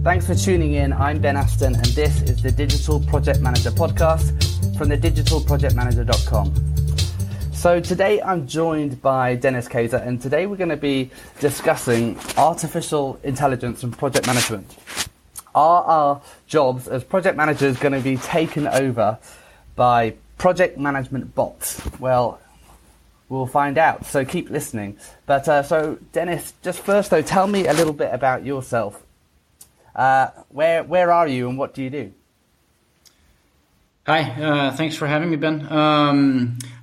Thanks for tuning in. I'm Ben Aston, and this is the Digital Project Manager podcast from the digitalprojectmanager.com. So today I'm joined by Dennis Kayser, and today we're going to be discussing artificial intelligence and project management. Are our jobs as project managers going to be taken over by project management bots? Well, we'll find out, so keep listening. But so Dennis, just first though, tell me a little bit about yourself. Where are you and what do you do? Hi, thanks for having me, Ben.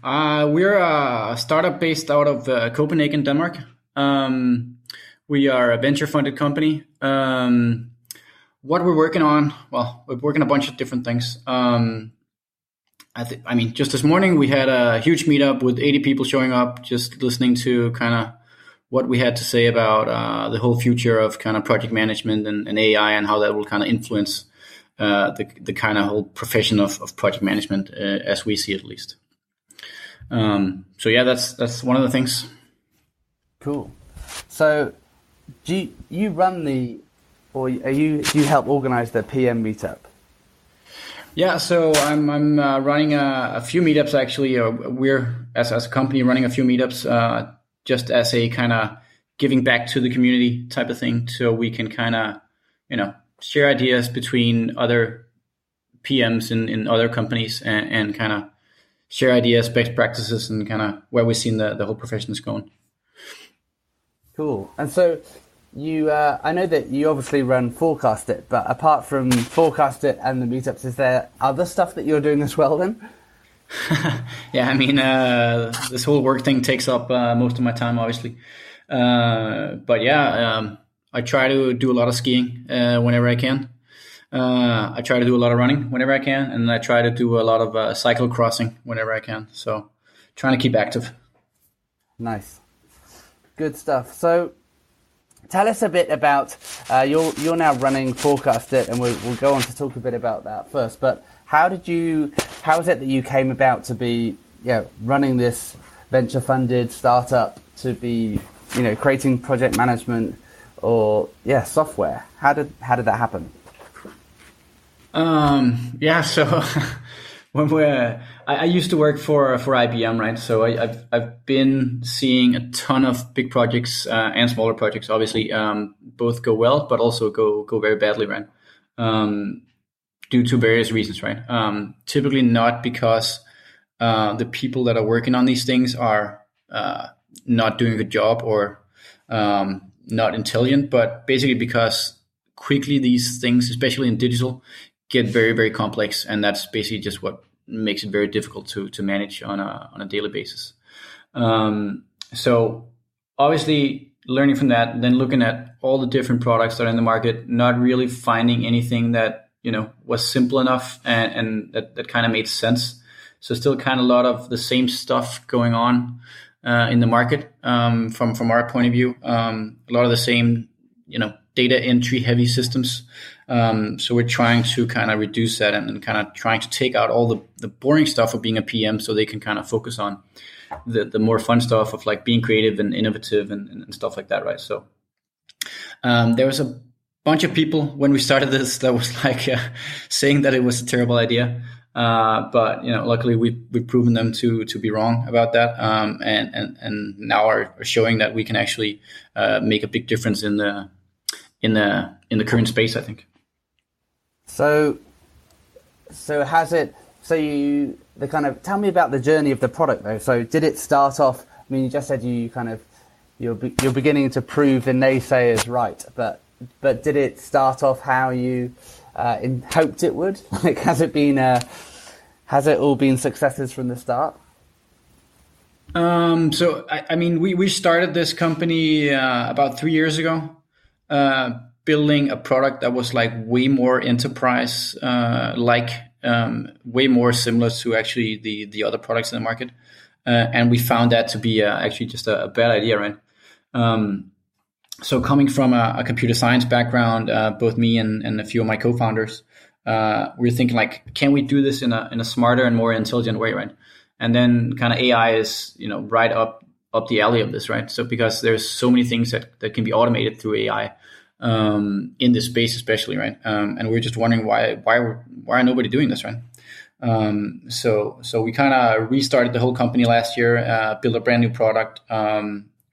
We're a startup based out of Copenhagen, Denmark. We are a venture-funded company. What we're working on, well, we're working on a bunch of different things. Just this morning we had a huge meetup with 80 people showing up, just listening to kind of what we had to say about the whole future of kind of project management and AI and how that will kind of influence the kind of whole profession of project management as we see it, at least. So yeah, that's one of the things. Cool. So do you run do you help organize the PM meetup? Yeah, so I'm running a few meetups actually. We're as a company running a few meetups just as a kind of giving back to the community type of thing, so we can kind of share ideas between other PMs in other companies and kind of share ideas, best practices, and kind of where we've seen the whole profession is going. Cool. And so you, I know that you obviously run Forecastit, but apart from Forecastit and the meetups, is there other stuff that you're doing as well then? Yeah, I mean, this whole work thing takes up most of my time, obviously. But yeah, I try to do a lot of skiing whenever I can. I try to do a lot of running whenever I can, and I try to do a lot of cycle crossing whenever I can. So trying to keep active. Nice. Good stuff. So tell us a bit about, you're now running Forecastit, and we'll go on to talk a bit about that first. But how is it that you came about to be running this venture-funded startup, to be creating project management or software? How did that happen? So I used to work for IBM, right? So I've been seeing a ton of big projects and smaller projects, obviously, both go well, but also go very badly, right? Due to various reasons, right? Typically not because the people that are working on these things are not doing a good job or not intelligent, but basically because quickly these things, especially in digital, get very, very complex, and that's basically just what makes it very difficult to manage on a daily basis. So obviously learning from that, then looking at all the different products that are in the market, not really finding anything that was simple enough and that kind of made sense. So still kind of a lot of the same stuff going on in the market from our point of view. A lot of the same data entry heavy systems. So we're trying to kind of reduce that and kind of trying to take out all the boring stuff of being a PM, so they can kind of focus on the more fun stuff of like being creative and innovative and stuff like that, right? So there was a bunch of people when we started this that was like saying that it was a terrible idea, but luckily we've proven them to be wrong about that, and now are showing that we can actually make a big difference in the current space, I think. So has it? So tell me about the journey of the product though. So did it start off? I mean, you just said you're beginning to prove the naysayers right, but did it start off how you hoped it would? Like, has it all been successes from the start? So we started this company about 3 years ago. Building a product that was like way more enterprise, way more similar to actually the other products in the market. And we found that to be actually just a bad idea, right? So coming from a computer science background, both me and a few of my co-founders, we were thinking like, can we do this in a smarter and more intelligent way, right? And then kind of AI is, right up the alley of this, right? So because there's so many things that can be automated through AI. in this space, especially, right? And we're just wondering why nobody doing this, right? So we kind of restarted the whole company last year, built a brand new product,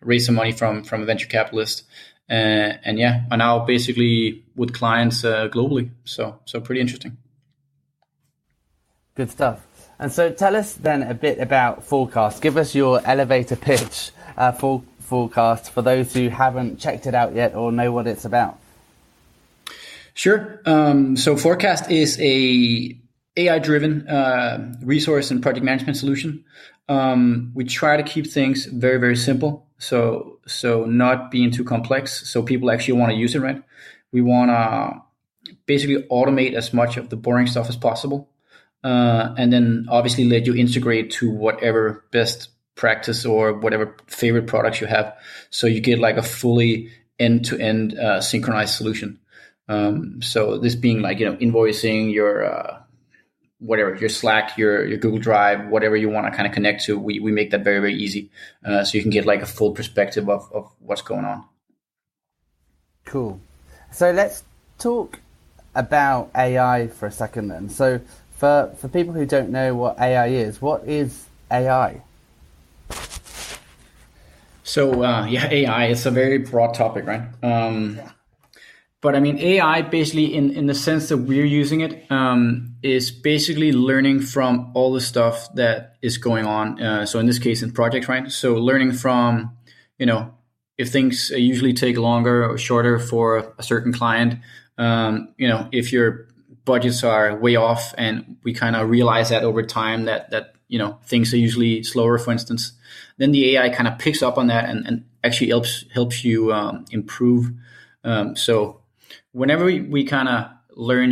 raised some money from a venture capitalist, and yeah, are now basically with clients globally. So pretty interesting. Good stuff. And so tell us then a bit about Forecast. Give us your elevator pitch for Forecast for those who haven't checked it out yet or know what it's about. Sure. So Forecast is a AI-driven resource and project management solution. We try to keep things very, very simple. So not being too complex. So people actually want to use it, right? We want to basically automate as much of the boring stuff as possible. And then obviously let you integrate to whatever best practice or whatever favorite products you have. So you get like a fully end-to-end synchronized solution. So this being like, invoicing, your whatever, your Slack, your Google Drive, whatever you want to kind of connect to, we make that very, very easy. So you can get like a full perspective of what's going on. Cool. So let's talk about AI for a second then. So for people who don't know what AI is, what is AI? So AI is a very broad topic, right? But I mean, AI basically in the sense that we're using it is basically learning from all the stuff that is going on. So in this case, in projects, right? So learning from, if things usually take longer or shorter for a certain client, if your budgets are way off, and we kind of realize that over time that things are usually slower, for instance, then the AI kind of picks up on that and actually helps you improve. So whenever we kind of learn,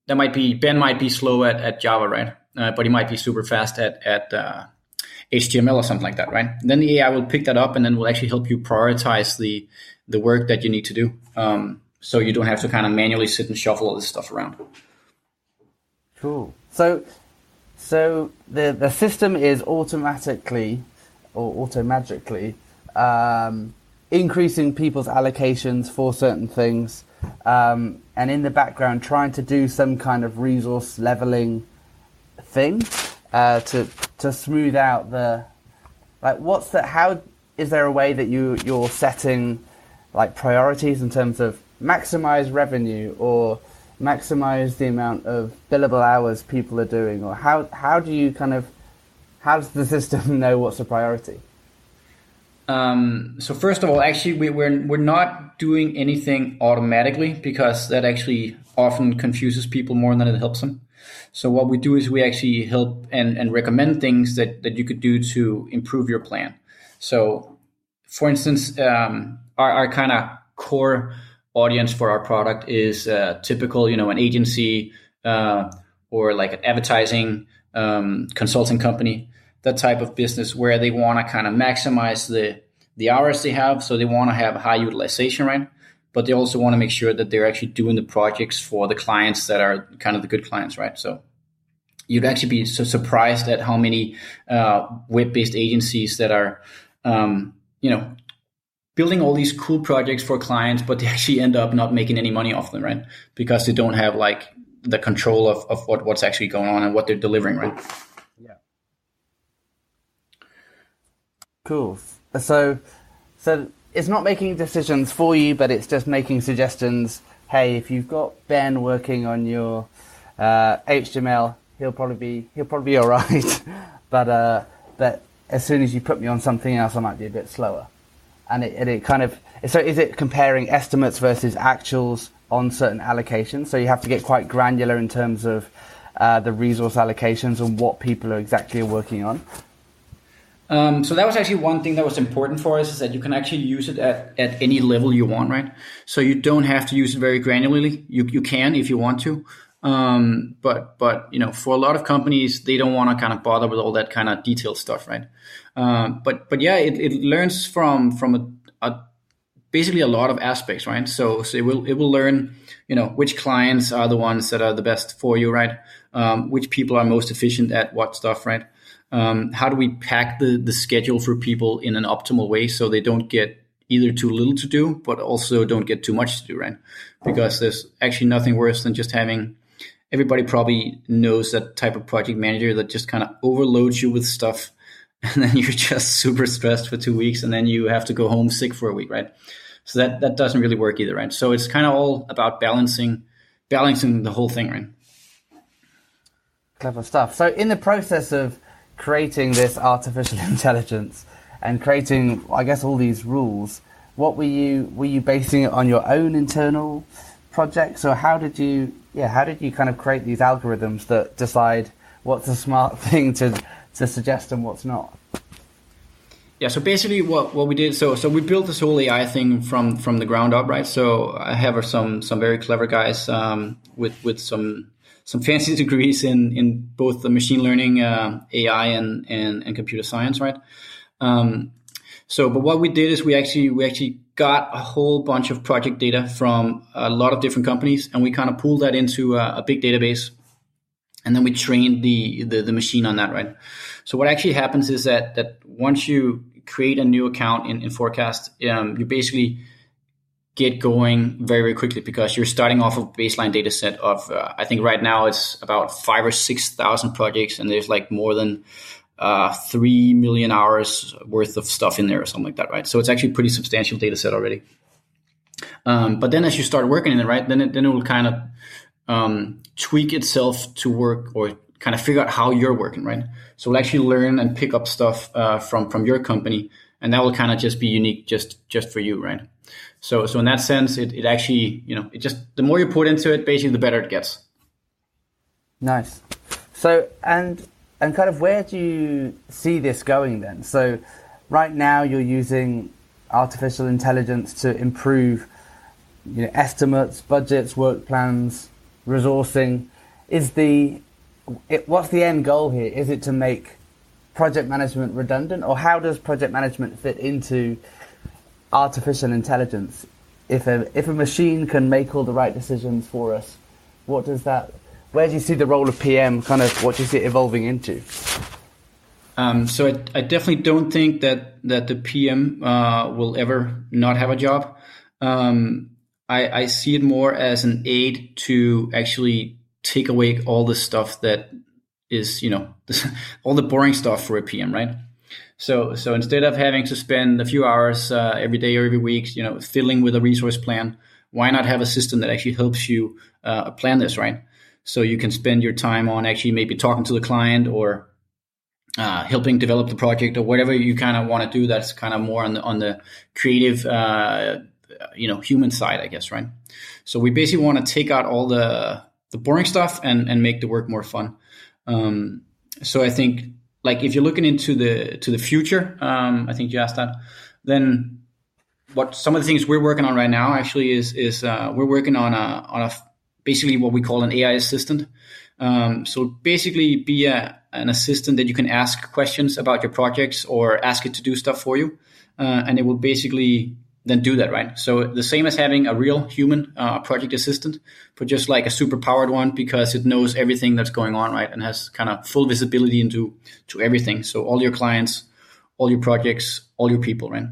Ben might be slow at Java, right? But he might be super fast at HTML or something like that, right? Then the AI will pick that up and then will actually help you prioritize the work that you need to do. So you don't have to kind of manually sit and shuffle all this stuff around. Cool. So the system is automatically or automagically increasing people's allocations for certain things, and in the background trying to do some kind of resource leveling thing to smooth out the, like, how is there a way that you're setting like priorities in terms of maximize revenue or maximize the amount of billable hours people are doing, or how does the system know what's a priority? So first of all, actually, we're not doing anything automatically, because that actually often confuses people more than it helps them. So what we do is we actually help and recommend things that you could do to improve your plan. So for instance, our kind of core audience for our product is typical, an agency or like an advertising consulting company, that type of business where they want to kind of maximize the hours they have. So they want to have high utilization, right? But they also want to make sure that they're actually doing the projects for the clients that are kind of the good clients, right? So you'd actually be so surprised at how many web-based agencies that are, building all these cool projects for clients, but they actually end up not making any money off them, right? Because they don't have like the control of what's actually going on and what they're delivering, right? Yeah. Cool. So it's not making decisions for you, but it's just making suggestions. Hey, if you've got Ben working on your HTML, he'll probably be all right. but as soon as you put me on something else, I might be a bit slower. And it kind of, so is it comparing estimates versus actuals on certain allocations? So you have to get quite granular in terms of the resource allocations and what people are exactly working on. So that was actually one thing that was important for us, is that you can actually use it at any level you want, right? So you don't have to use it very granularly. You can if you want to. But for a lot of companies, they don't want to kind of bother with all that kind of detailed stuff, right? But yeah, it learns from basically a lot of aspects, right? So it will learn, which clients are the ones that are the best for you, right? Which people are most efficient at what stuff, right? How do we pack the schedule for people in an optimal way so they don't get either too little to do, but also don't get too much to do, right? Because there's actually nothing worse than just having, everybody probably knows that type of project manager that just kind of overloads you with stuff, and then you're just super stressed for 2 weeks, and then you have to go home sick for a week, right? So that doesn't really work either, right? So it's kind of all about balancing the whole thing, right? Clever stuff. So in the process of creating this artificial intelligence and creating, I guess, all these rules, what were you basing it on your own internal projects, or how did you kind of create these algorithms that decide what's a smart thing to suggest and what's not? Yeah, so basically what we did, so we built this whole AI thing from the ground up, right? So I have some very clever guys with some fancy degrees in both the machine learning, AI, and computer science, right? But what we did is we actually got a whole bunch of project data from a lot of different companies, and we kind of pulled that into a big database, and then we trained the machine on that, right? So what actually happens is that once you create a new account in Forecast, you basically get going very, very quickly, because you're starting off of a baseline data set of, I think right now it's about 5,000 or 6,000 projects, and there's like more than 3 million hours worth of stuff in there or something like that, right? So it's actually a pretty substantial data set already. But then as you start working in it, right, then it will kind of tweak itself to work, or kind of figure out how you're working, right? So we'll actually learn and pick up stuff from your company, and that will kind of just be unique just for you, right? So in that sense, it actually, it just, the more you put into it, basically the better it gets. Nice. So and kind of where do you see this going then? So right now you're using artificial intelligence to improve, estimates, budgets, work plans, resourcing. What's the end goal here? Is it to make project management redundant, or how does project management fit into artificial intelligence? If a machine can make all the right decisions for us, where do you see the role of PM, kind of what do you see it evolving into? So I definitely don't think that the PM will ever not have a job. I see it more as an aid to actually take away all the stuff that is, all the boring stuff for a PM, right? So instead of having to spend a few hours every day or every week, fiddling with a resource plan, why not have a system that actually helps you plan this, right? So you can spend your time on actually maybe talking to the client, or helping develop the project, or whatever you kind of want to do. That's kind of more on the creative, human side, I guess, right? So we basically want to take out all the boring stuff and make the work more fun. So I think, like, if you're looking into the future, I think you asked that, then what some of the things we're working on right now actually is we're working on a basically what we call an AI assistant. So basically be an assistant that you can ask questions about your projects, or ask it to do stuff for you, and it will basically then do that, right? So the same as having a real human project assistant, but just like a super powered one, because it knows everything that's going on, right? And has kind of full visibility into everything. So all your clients, all your projects, all your people, right?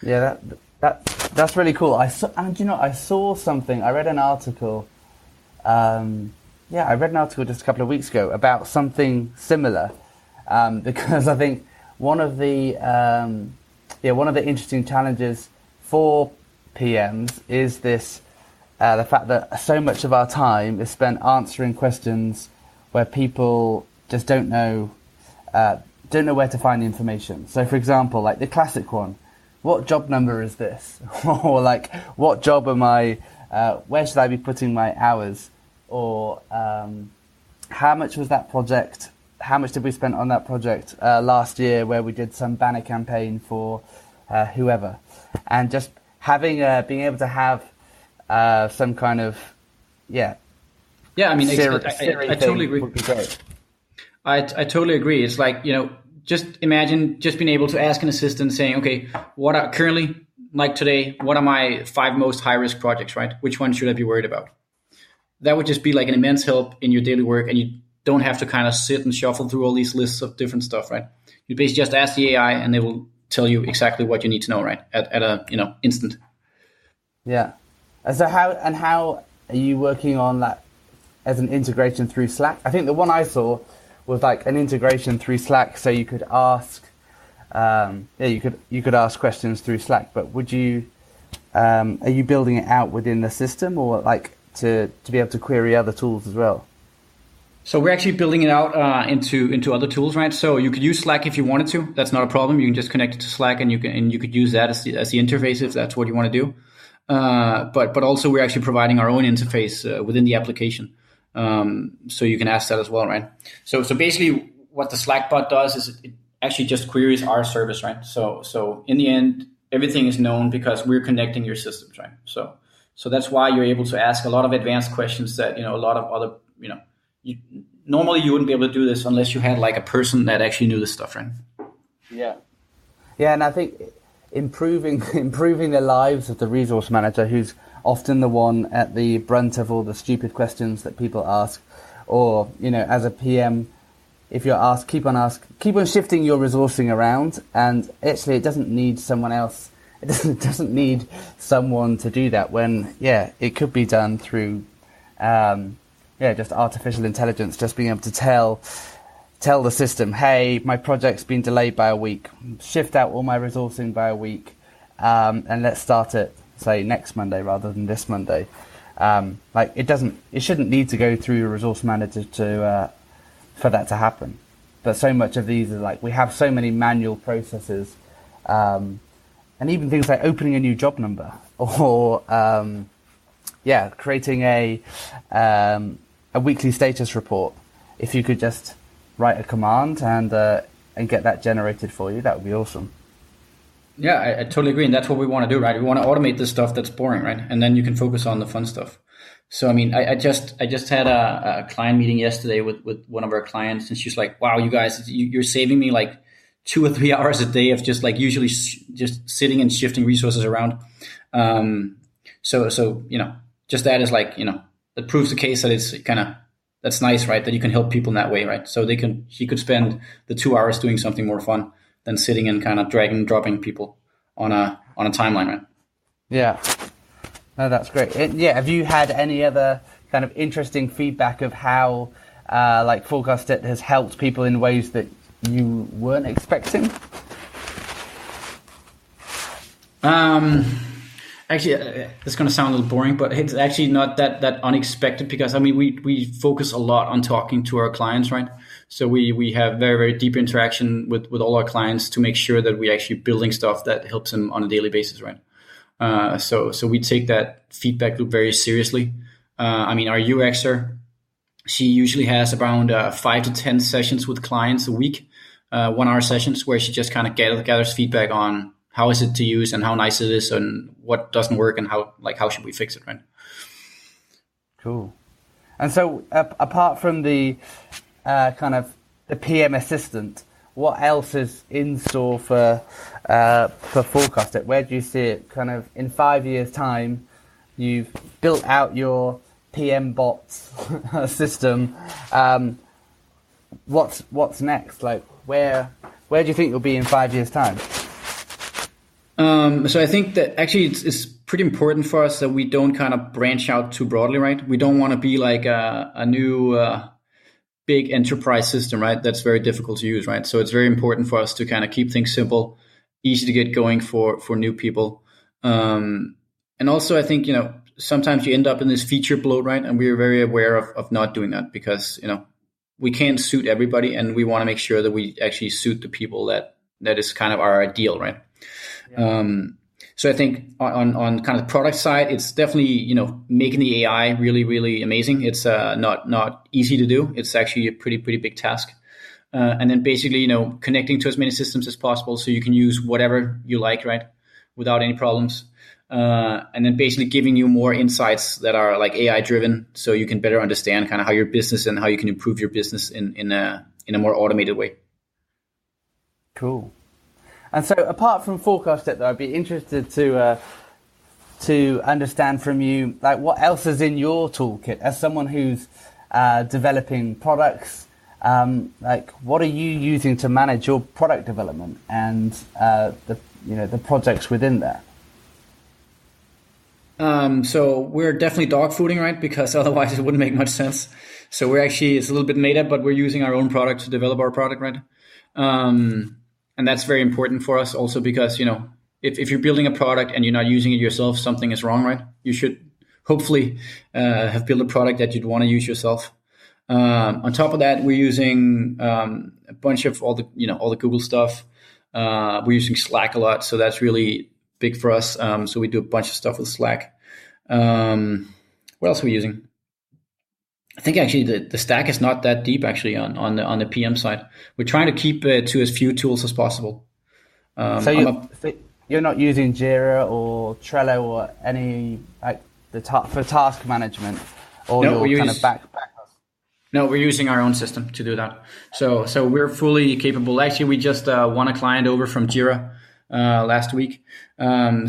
Yeah, that's really cool. I saw something. I read an article. I read an article just a couple of weeks ago about something similar, because I think one of the interesting challenges for PMs is this, the fact that so much of our time is spent answering questions where people just don't know where to find the information. So, for example, like the classic one, what job number is this? Or like, what job am I, where should I be putting my hours? Or how much was that project? How much did we spend on that project last year, where we did some banner campaign for whoever? And just having being able to have some kind of I mean, I totally agree. Would be great. I totally agree. It's like, just imagine just being able to ask an assistant saying, okay, what are currently, like today, what are my 5 most high risk projects, right? Which one should I be worried about? That would just be like an immense help in your daily work, and you don't have to kind of sit and shuffle through all these lists of different stuff, right? You basically just ask the AI, and they will tell you exactly what you need to know, right? At a instant. Yeah. And so how are you working on that as an integration through Slack? I think the one I saw was like an integration through Slack, so you could ask, you could ask questions through Slack. But would you, are you building it out within the system, or like to be able to query other tools as well? So we're actually building it out into other tools, right? So you could use Slack if you wanted to. That's not a problem. You can just connect it to Slack, and you could use that as the interface if that's what you want to do. But also we're actually providing our own interface within the application, so you can ask that as well, right? So basically, what the Slack bot does is it actually just queries our service, right? So in the end, everything is known because we're connecting your systems, right? So that's why you're able to ask a lot of advanced questions that a lot of other normally you wouldn't be able to do this unless you had like a person that actually knew this stuff, right? Yeah, and I think improving the lives of the resource manager, who's often the one at the brunt of all the stupid questions that people ask, or as a PM, if you're asked, keep on shifting your resourcing around, and actually it doesn't need someone else. It doesn't need someone to do that when it could be done through just artificial intelligence, just being able to tell the system, hey, my project's been delayed by a week, shift out all my resourcing by a week, and let's start it, say, next Monday rather than this Monday. It shouldn't need to go through a resource manager for that to happen. But so much of these are like, we have so many manual processes, and even things like opening a new job number, or creating a weekly status report. If you could just write a command and get that generated for you, that would be awesome. Yeah, I totally agree, and that's what we want to do, right? We want to automate the stuff that's boring, right? And then you can focus on the fun stuff. So I mean, I just had a client meeting yesterday with one of our clients, and she's like, "Wow, you guys, you're saving me like 2 or 3 hours a day of just like usually just sitting and shifting resources around." So just that is like that proves the case that it's that's nice, right? That you can help people in that way, right? So she could spend the 2 hours doing something more fun than sitting and kind of dragging and dropping people on a timeline, right? Yeah. No, that's great. Have you had any other kind of interesting feedback of how Forecastit has helped people in ways that you weren't expecting? Actually, it's going to sound a little boring, but it's actually not that unexpected, because I mean we focus a lot on talking to our clients, right? So we have very, very deep interaction with all our clients to make sure that we're actually building stuff that helps them on a daily basis, right? So we take that feedback loop very seriously. I mean, our UXer, she usually has around 5 to 10 sessions with clients a week, 1 hour sessions, where she just kind of gathers feedback on how is it to use and how nice it is and what doesn't work and how should we fix it, right? Cool. And so apart from the kind of the PM assistant, what else is in store for Forecastit? Where do you see it kind of in 5 years' time? You've built out your PM bots system. What's next? Like where do you think you'll be in 5 years' time? So I think that actually it's pretty important for us that we don't kind of branch out too broadly, right? We don't want to be like a new big enterprise system, right? That's very difficult to use, right? So it's very important for us to kind of keep things simple, easy to get going for new people. And also I think, sometimes you end up in this feature bloat, right? And we're very aware of not doing that, because, we can't suit everybody, and we want to make sure that we actually suit the people that is kind of our ideal, right? Yeah. So I think on kind of the product side, it's definitely, making the AI really, really amazing. It's not easy to do. It's actually a pretty big task. And then basically, connecting to as many systems as possible so you can use whatever you like, right? Without any problems. And then basically giving you more insights that are like AI driven, so you can better understand kind of how your business and how you can improve your business in a more automated way. Cool. And so apart from Forecastit, though, I'd be interested to understand from you, like, what else is in your toolkit as someone who's developing products, like what are you using to manage your product development and the projects within that? So we're definitely dog fooding, right? Because otherwise it wouldn't make much sense. So it's a little bit made up, but we're using our own product to develop our product, right? And that's very important for us also because, if you're building a product and you're not using it yourself, something is wrong, right? You should hopefully have built a product that you'd want to use yourself. On top of that, we're using a bunch of all the Google stuff. We're using Slack a lot, so that's really big for us. So we do a bunch of stuff with Slack. What else are we using? I think actually the stack is not that deep actually on the PM side. We're trying to keep it to as few tools as possible. So you're not using JIRA or Trello or any for task management, or no, you're kind of back. No, we're using our own system to do that. So we're fully capable. Actually, we just won a client over from JIRA last week. The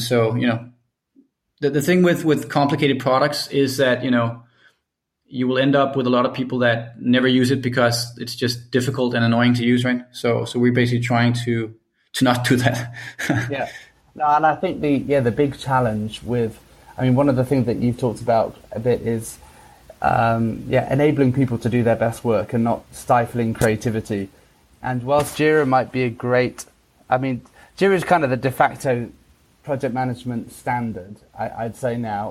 thing with complicated products is that you will end up with a lot of people that never use it because it's just difficult and annoying to use, right? So we're basically trying to not do that. Yeah. No, and I think the big challenge one of the things that you've talked about a bit is enabling people to do their best work and not stifling creativity. And whilst JIRA might be JIRA is kind of the de facto project management standard, I'd say now.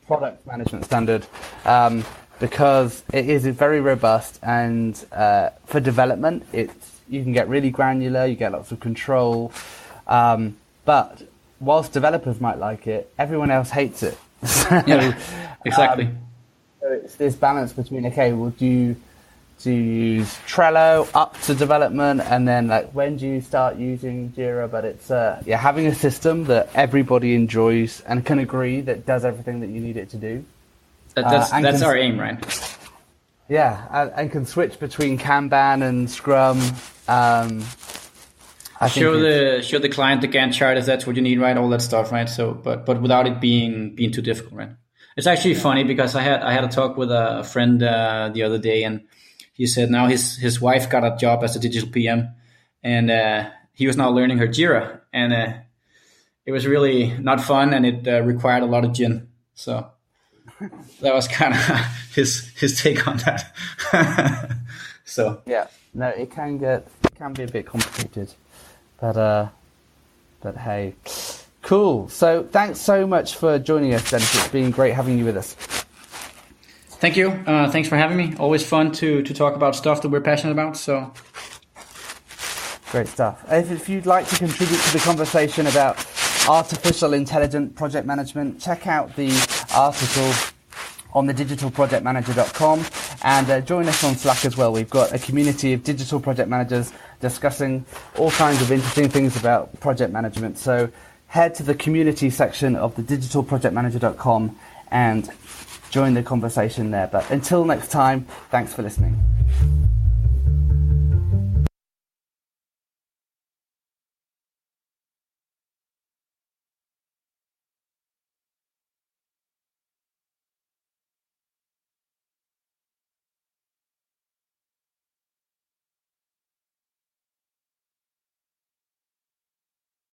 Product management standard, because it is very robust, and for development, you can get really granular, you get lots of control, but whilst developers might like it, everyone else hates it. Exactly. So it's this balance between, do you use Trello up to development, and then when do you start using JIRA? But it's having a system that everybody enjoys and can agree that does everything that you need it to do. That's our aim, right? Yeah, and can switch between Kanban and Scrum. Show the client the Gantt chart if that's what you need, right? All that stuff, right? So, but without it being too difficult, right? It's actually funny because I had a talk with a friend the other day, and he said now his wife got a job as a digital PM, and he was now learning her JIRA, and it was really not fun, and it required a lot of gin. So that was kind of his take on that. So yeah, no, it can be a bit complicated, but hey, cool. So thanks so much for joining us, Dennis. It's been great having you with us. Thank you. Thanks for having me. Always fun to talk about stuff that we're passionate about. So great stuff. If you'd like to contribute to the conversation about artificial intelligent project management, check out the article on the digitalprojectmanager.com, and join us on Slack as well. We've got a community of digital project managers discussing all kinds of interesting things about project management. So head to the community section of the digitalprojectmanager.com and join the conversation there. But until next time, thanks for listening.